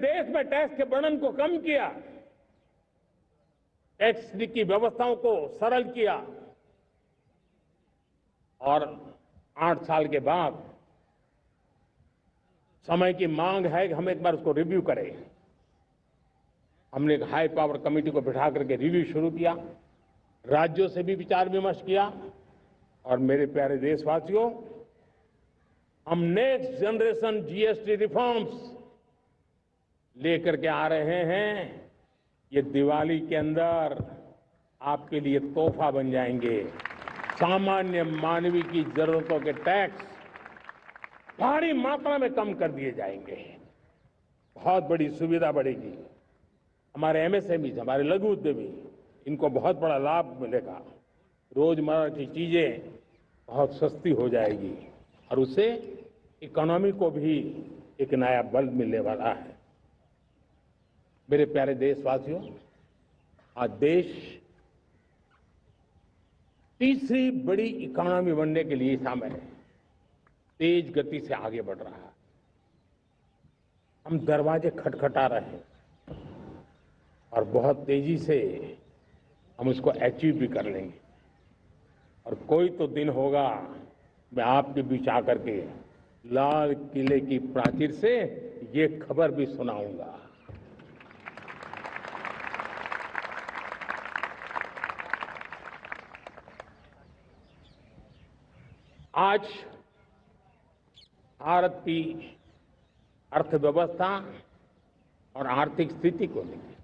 देश में टैक्स के बर्डन को कम किया, टैक्स की व्यवस्थाओं को सरल किया और 8 साल के बाद समय की मांग है कि हम एक बार उसको रिव्यू करें। हमने एक हाई पावर कमेटी को बिठा करके रिव्यू शुरू किया, राज्यों से भी विचार विमर्श किया और मेरे प्यारे देशवासियों, हम नेक्स्ट जनरेशन जीएसटी रिफॉर्म्स लेकर के आ रहे हैं। ये दिवाली के अंदर आपके लिए तोहफा बन जाएंगे। सामान्य मानवीय की जरूरतों के टैक्स भारी मात्रा में कम कर दिए जाएंगे। बहुत बड़ी सुविधा बढ़ेगी। हमारे एमएसएमई, हमारे लघु उद्यमी, इनको बहुत बड़ा लाभ मिलेगा। रोजमर्रा की चीजें बहुत सस्ती हो जाएगी और उससे इकोनॉमी को भी एक नया बल मिलने वाला है। मेरे प्यारे देशवासियों, आज देश तीसरी बड़ी इकोनॉमी बनने के लिए शामिल है, तेज गति से आगे बढ़ रहा है। हम दरवाजे खटखटा रहे हैं और बहुत तेजी से हम उसको अचीव भी कर लेंगे। और कोई तो दिन होगा मैं आपके बीच आकर के लाल किले की प्राचीर से ये खबर भी सुनाऊंगा। आज भारत की अर्थव्यवस्था और आर्थिक स्थिति को लेकर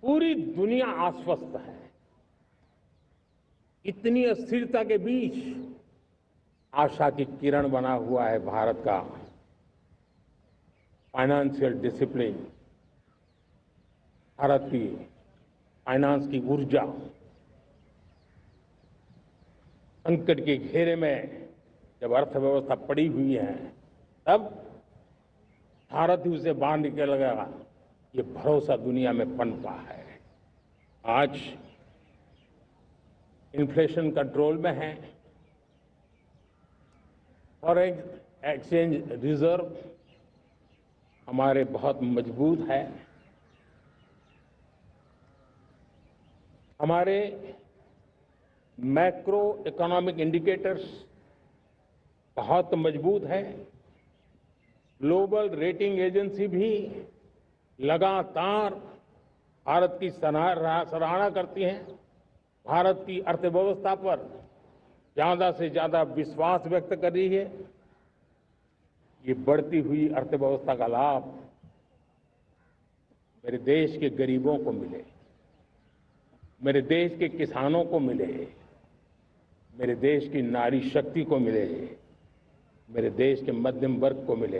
पूरी दुनिया आश्वस्त है। इतनी अस्थिरता के बीच आशा की किरण बना हुआ है भारत का फाइनेंशियल डिसिप्लिन, भारत की फाइनेंस की ऊर्जा। संकट के घेरे में जब अर्थव्यवस्था पड़ी हुई है, तब भारत ही उसे बाहर निकलेगा, ये भरोसा दुनिया में पनपा है। आज इन्फ्लेशन कंट्रोल में है, फॉरेन एक्सचेंज रिजर्व हमारे बहुत मजबूत है, हमारे मैक्रो इकोनॉमिक इंडिकेटर्स बहुत मजबूत है। ग्लोबल रेटिंग एजेंसी भी लगातार भारत की सराहना करती हैं, भारत की अर्थव्यवस्था पर ज्यादा से ज्यादा विश्वास व्यक्त कर रही है। ये बढ़ती हुई अर्थव्यवस्था का लाभ मेरे देश के गरीबों को मिले, मेरे देश के किसानों को मिले, मेरे देश की नारी शक्ति को मिले, मेरे देश के मध्यम वर्ग को मिले,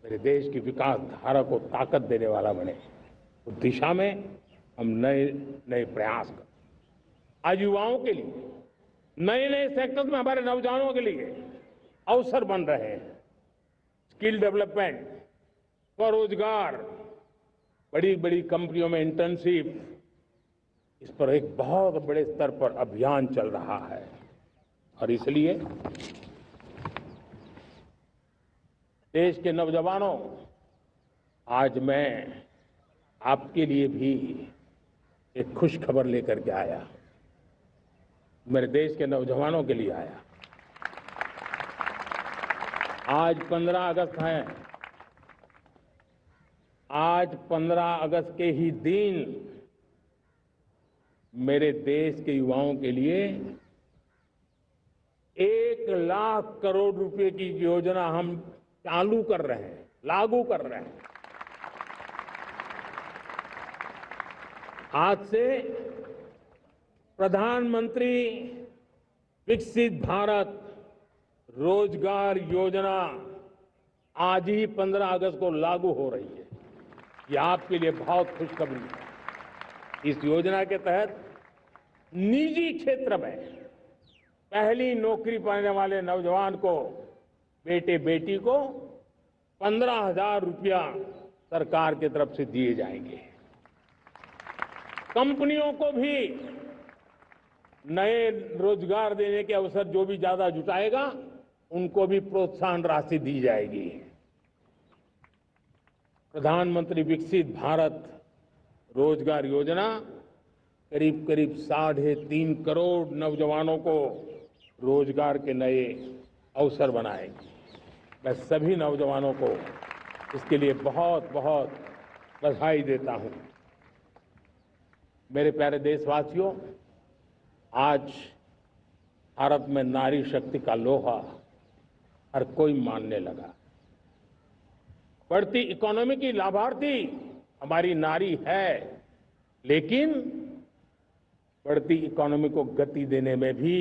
मेरे देश की विकास धारा को ताकत देने वाला बने। उस दिशा में हम नए नए प्रयास करें। आज युवाओं के लिए नए नए सेक्टर्स में हमारे नौजवानों के लिए अवसर बन रहे हैं। स्किल डेवलपमेंट, स्वरोजगार, बड़ी बड़ी कंपनियों में इंटर्नशिप, इस पर एक बहुत बड़े स्तर पर अभियान चल रहा है। और इसलिए देश के नौजवानों, आज मैं आपके लिए भी एक खुश खबर लेकर के आया। मेरे देश के नौजवानों के लिए आया। आज 15 अगस्त है। आज 15 अगस्त के ही दिन मेरे देश के युवाओं के लिए 1 लाख करोड़ रुपए की योजना हम चालू कर रहे हैं, लागू कर रहे हैं। आज से प्रधानमंत्री विकसित भारत रोजगार योजना आज ही 15 अगस्त को लागू हो रही है। ये आपके लिए बहुत खुशखबरी है। इस योजना के तहत निजी क्षेत्र में पहली नौकरी पाने वाले नौजवान को, बेटे बेटी को 15,000 रुपया सरकार की तरफ से दिए जाएंगे। कंपनियों को भी नए रोजगार देने के अवसर जो भी ज्यादा जुटाएगा, उनको भी प्रोत्साहन राशि दी जाएगी। प्रधानमंत्री विकसित भारत रोजगार योजना करीब करीब 3.5 करोड़ नौजवानों को रोजगार के नए अवसर बनाएगी। मैं सभी नौजवानों को इसके लिए बहुत बहुत बधाई देता हूं। मेरे प्यारे देशवासियों, आज भारत में नारी शक्ति का लोहा हर कोई मानने लगा। बढ़ती इकोनॉमी की लाभार्थी हमारी नारी है, लेकिन बढ़ती इकोनॉमी को गति देने में भी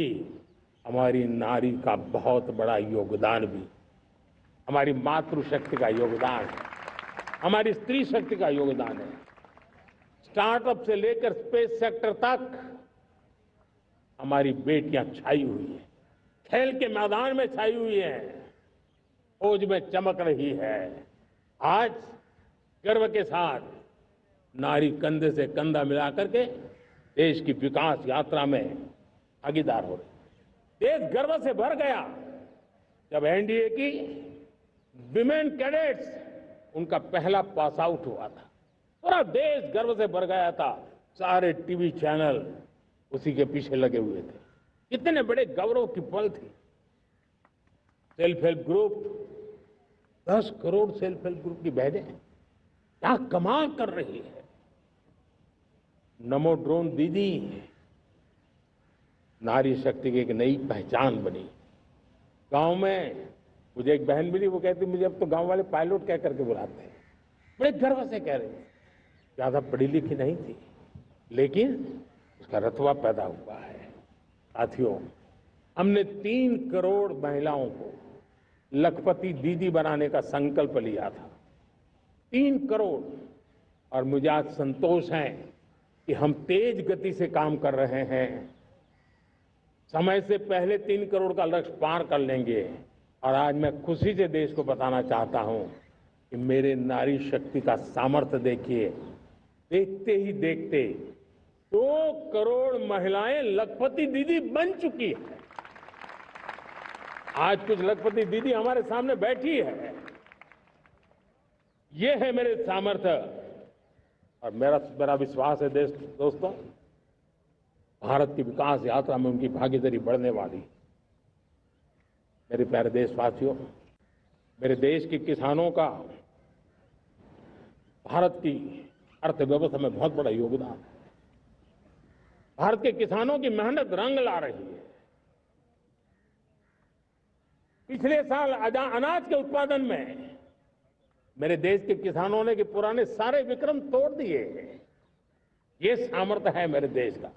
हमारी नारी का बहुत बड़ा योगदान भी, हमारी मातृशक्ति का योगदान है, हमारी स्त्री शक्ति का योगदान है। स्टार्टअप से लेकर स्पेस सेक्टर तक हमारी बेटियां छाई हुई हैं, खेल के मैदान में छाई हुई हैं, फौज में चमक रही है। आज गर्व के साथ नारी कंधे से कंधा मिलाकर के देश की विकास यात्रा में भागीदार हो रही। देश गर्व से भर गया जब एनडीए की विमेन कैडेट्स उनका पहला पास आउट हुआ था। पूरा देश गर्व से भर गया था। सारे टीवी चैनल उसी के पीछे लगे हुए थे। कितने बड़े गौरव की पल थी। Self help group, 10 crore self help group की बहनें क्या कमाल कर रही है। नमो ड्रोन दीदी नारी शक्ति की एक नई पहचान बनी। गांव में मुझे एक बहन मिली, वो कहती मुझे अब तो गांव वाले पायलट कह करके बुलाते हैं। बड़े गर्व से कह रहे हैं। ज्यादा पढ़ी लिखी नहीं थी, लेकिन उसका रतबा पैदा हुआ है। साथियों, हमने 3 करोड़ महिलाओं को लखपति दीदी बनाने का संकल्प लिया था। 3 करोड़। और मुझे आज संतोष है कि हम तेज गति से काम कर रहे हैं। समय से पहले 3 करोड़ का लक्ष्य पार कर लेंगे। और आज मैं खुशी से देश को बताना चाहता हूं कि मेरे नारी शक्ति का सामर्थ्य देखिए। देखते ही देखते 2 करोड़ महिलाएं लखपति दीदी बन चुकी है। आज कुछ लखपति दीदी हमारे सामने बैठी है। ये है मेरे सामर्थ्य। और मेरा विश्वास है दोस्तों, भारत की विकास यात्रा में उनकी भागीदारी बढ़ने वाली। मेरे प्यारे देशवासियों, मेरे देश के किसानों का भारत की अर्थव्यवस्था में बहुत बड़ा योगदान है। भारत के किसानों की मेहनत रंग ला रही है। पिछले साल अनाज के उत्पादन में मेरे देश के किसानों ने के पुराने सारे विक्रम तोड़ दिए। ये सामर्थ्य है मेरे देश का।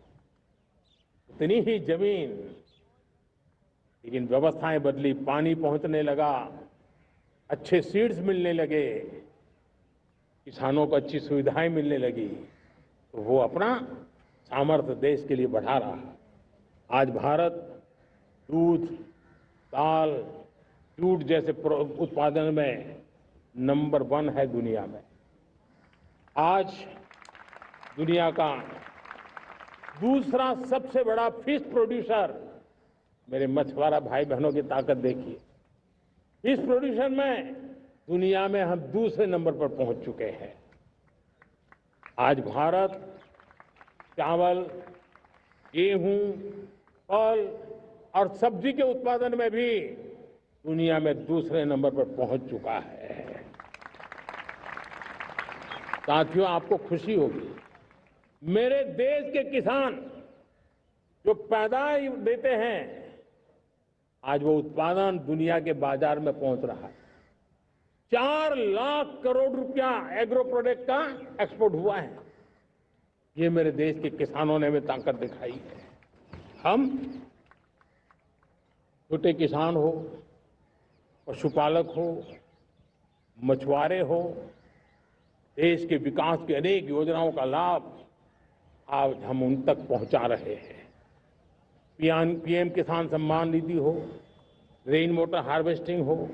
उतनी ही जमीन, लेकिन व्यवस्थाएं बदली, पानी पहुंचने लगा, अच्छे सीड्स मिलने लगे, किसानों को अच्छी सुविधाएं मिलने लगी, तो वो अपना सामर्थ्य देश के लिए बढ़ा रहा है। आज भारत दूध, दाल, जूट जैसे उत्पादन में नंबर 1 है दुनिया में। आज दुनिया का दूसरा सबसे बड़ा फिश प्रोड्यूसर। मेरे मछुआरा भाई बहनों की ताकत देखिए। फिश प्रोड्यूसर में दुनिया में हम दूसरे नंबर पर पहुंच चुके हैं। आज भारत चावल, गेहूं, फल और सब्जी के उत्पादन में भी दुनिया में दूसरे नंबर पर पहुंच चुका है। साथियों, आपको खुशी होगी, मेरे देश के किसान जो पैदावार देते हैं, आज वो उत्पादन दुनिया के बाजार में पहुंच रहा है। 4 लाख करोड़ रुपया एग्रो प्रोडक्ट का एक्सपोर्ट हुआ है। ये मेरे देश के किसानों ने हमें ताकत दिखाई है। हम छोटे किसान हो, पशुपालक हो, मछुआरे हो, देश के विकास की अनेक योजनाओं का लाभ आज हम उन तक पहुंचा रहे हैं। पीएम किसान सम्मान निधि हो, रेन वाटर हार्वेस्टिंग हो,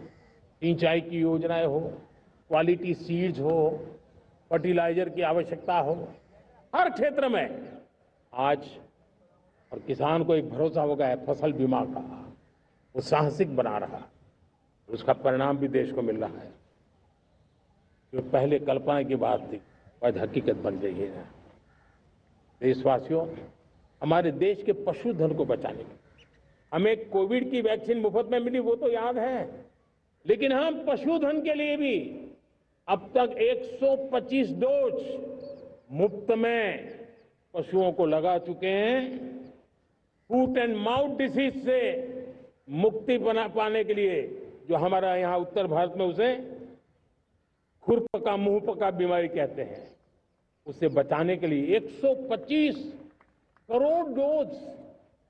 सिंचाई की योजनाएं हो, क्वालिटी सीड्स हो, फर्टिलाइजर की आवश्यकता हो, हर क्षेत्र में आज और किसान को एक भरोसा हो गया है फसल बीमा का। वो साहसिक बना रहा, उसका परिणाम भी देश को मिल रहा है। जो पहले कल्पना की बात थी आज हकीकत बन गई है। देशवासियों, हमारे देश के पशुधन को बचाने के हमें कोविड की वैक्सीन मुफ्त में मिली, वो तो याद है, लेकिन हम पशुधन के लिए भी अब तक 125 डोज मुफ्त में पशुओं को लगा चुके हैं। फूट एंड माउथ डिसीज से मुक्ति पाने के लिए, जो हमारा यहाँ उत्तर भारत में उसे खुरपका मुंहपका बीमारी कहते हैं, उसे बचाने के लिए 125 करोड़ डोज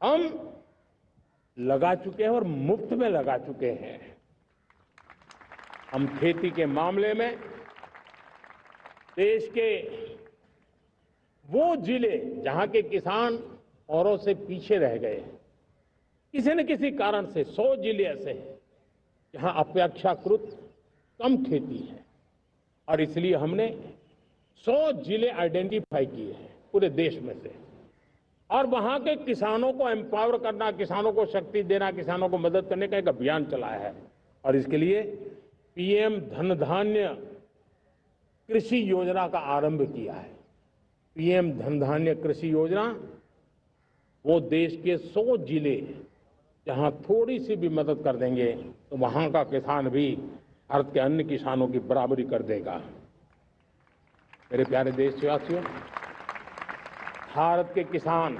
हम लगा चुके हैं और मुफ्त में लगा चुके हैं। हम खेती के मामले में देश के वो जिले जहां के किसान औरों से पीछे रह गए, किसी न किसी कारण से 100 जिले ऐसे हैं जहां अपेक्षाकृत कम खेती है, और इसलिए हमने 100 जिले आइडेंटिफाई किए हैं पूरे देश में से, और वहां के किसानों को एम्पावर करना, किसानों को शक्ति देना, किसानों को मदद करने का एक अभियान चलाया है। और इसके लिए पीएम धन धान्य कृषि योजना का आरंभ किया है। पीएम धन धान्य कृषि योजना वो देश के 100 जिले जहां थोड़ी सी भी मदद कर देंगे तो वहां का किसान भी भारत के अन्य किसानों की बराबरी कर देगा। मेरे प्यारे देशवासियों, भारत के किसान,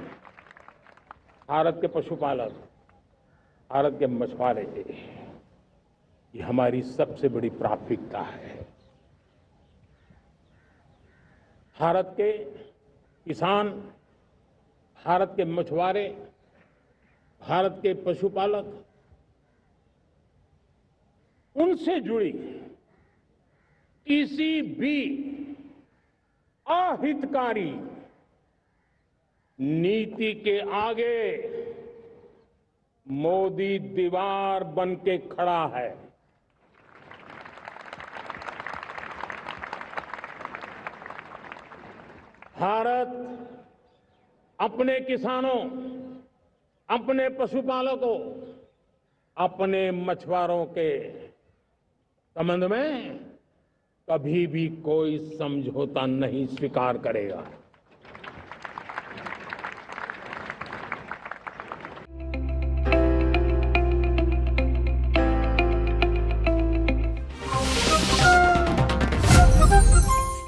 भारत के पशुपालक, भारत के मछुआरे, ये हमारी सबसे बड़ी प्राथमिकता है। भारत के किसान, भारत के मछुआरे, भारत के पशुपालक, उनसे जुड़ी किसी भी अहितकारी नीति के आगे मोदी दीवार बन के खड़ा है। भारत अपने किसानों, अपने पशुपालकों, अपने मछुआरों के संबंध में कभी भी कोई समझौता नहीं स्वीकार करेगा।